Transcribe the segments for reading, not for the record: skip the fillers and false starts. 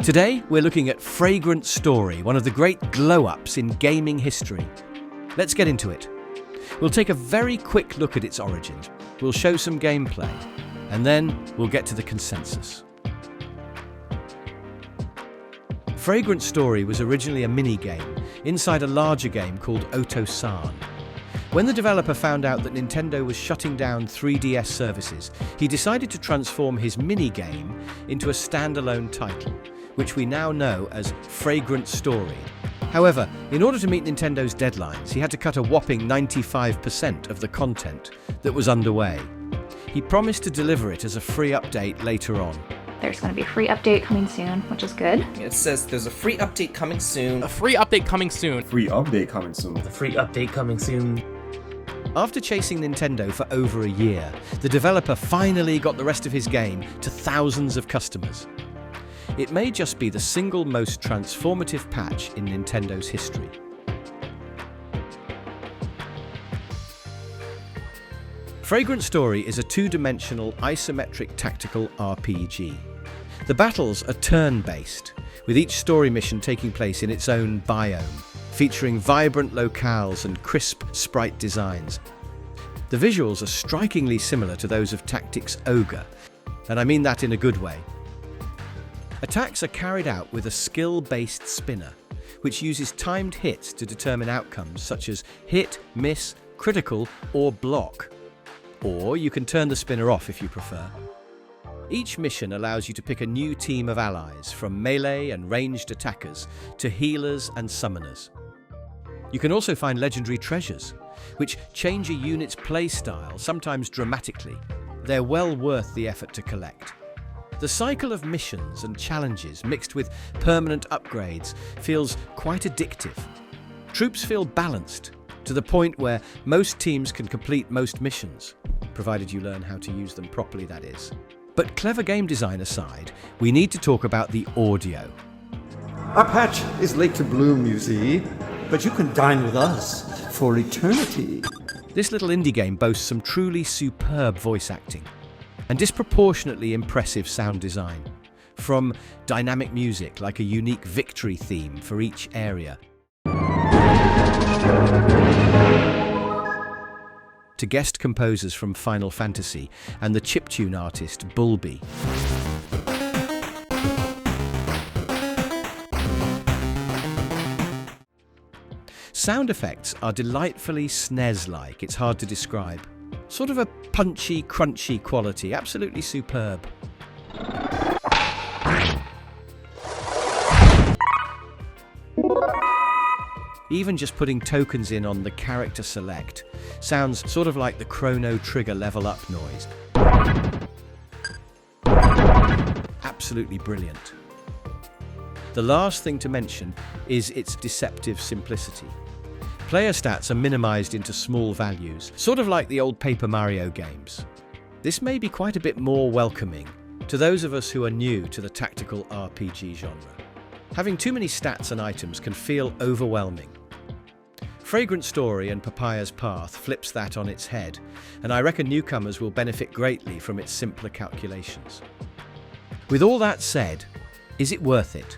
Today, we're looking at Fragrant Story, one of the great glow-ups in gaming history. Let's get into it. We'll take a very quick look at its origins, we'll show some gameplay, and then we'll get to the consensus. Fragrant Story was originally a mini-game inside a larger game called Oto-san. When the developer found out that Nintendo was shutting down 3DS services, he decided to transform his mini-game into a standalone title, which we now know as Fragrant Story. However, in order to meet Nintendo's deadlines, he had to cut a whopping 95% of the content that was underway. He promised to deliver it as a free update later on. There's going to be a free update coming soon, which is good. It says there's a free update coming soon. A free update coming soon. Free update coming soon. A free update coming soon. After chasing Nintendo for over a year, the developer finally got the rest of his game to thousands of customers. It may just be the single most transformative patch in Nintendo's history. Fragrant Story is a two-dimensional isometric tactical RPG. The battles are turn-based, with each story mission taking place in its own biome, featuring vibrant locales and crisp sprite designs. The visuals are strikingly similar to those of Tactics Ogre, and I mean that in a good way. Attacks are carried out with a skill-based spinner, which uses timed hits to determine outcomes such as hit, miss, critical, or block. Or you can turn the spinner off if you prefer. Each mission allows you to pick a new team of allies, from melee and ranged attackers to healers and summoners. You can also find legendary treasures, which change a unit's playstyle, sometimes dramatically. They're well worth the effort to collect. The cycle of missions and challenges mixed with permanent upgrades feels quite addictive. Troops feel balanced, to the point where most teams can complete most missions, provided you learn how to use them properly, that is. But clever game design aside, we need to talk about the audio. Our patch is late to bloom, you see, but you can dine with us for eternity. This little indie game boasts some truly superb voice acting and disproportionately impressive sound design, from dynamic music like a unique victory theme for each area, to guest composers from Final Fantasy and the chiptune artist Bulby. Sound effects are delightfully SNES-like, it's hard to describe. Sort of a punchy, crunchy quality, absolutely superb. Even just putting tokens in on the character select sounds sort of like the Chrono Trigger level up noise. Absolutely brilliant. The last thing to mention is its deceptive simplicity. Player stats are minimized into small values, sort of like the old Paper Mario games. This may be quite a bit more welcoming to those of us who are new to the tactical RPG genre. Having too many stats and items can feel overwhelming. Fragrant Story and Papaya's Path flips that on its head, and I reckon newcomers will benefit greatly from its simpler calculations. With all that said, is it worth it?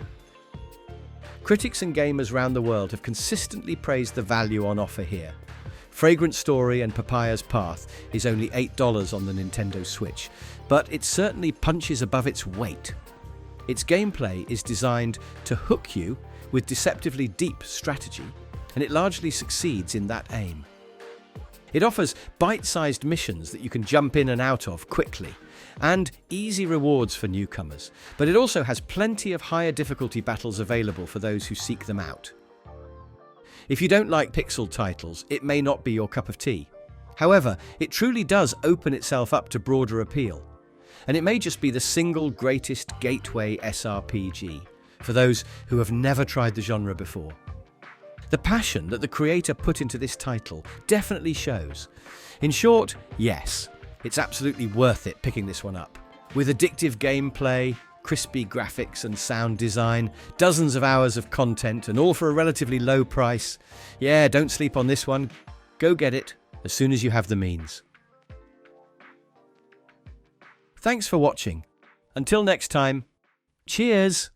Critics and gamers around the world have consistently praised the value on offer here. Fragrant Story and Papaya's Path is only $8 on the Nintendo Switch, but it certainly punches above its weight. Its gameplay is designed to hook you with deceptively deep strategy, and it largely succeeds in that aim. It offers bite-sized missions that you can jump in and out of quickly, and easy rewards for newcomers, but it also has plenty of higher difficulty battles available for those who seek them out. If you don't like pixel titles, it may not be your cup of tea. However, it truly does open itself up to broader appeal, and it may just be the single greatest gateway SRPG for those who have never tried the genre before. The passion that the creator put into this title definitely shows. In short, yes, it's absolutely worth it picking this one up. With addictive gameplay, crispy graphics and sound design, dozens of hours of content, and all for a relatively low price. Yeah, don't sleep on this one. Go get it as soon as you have the means. Thanks for watching. Until next time, cheers!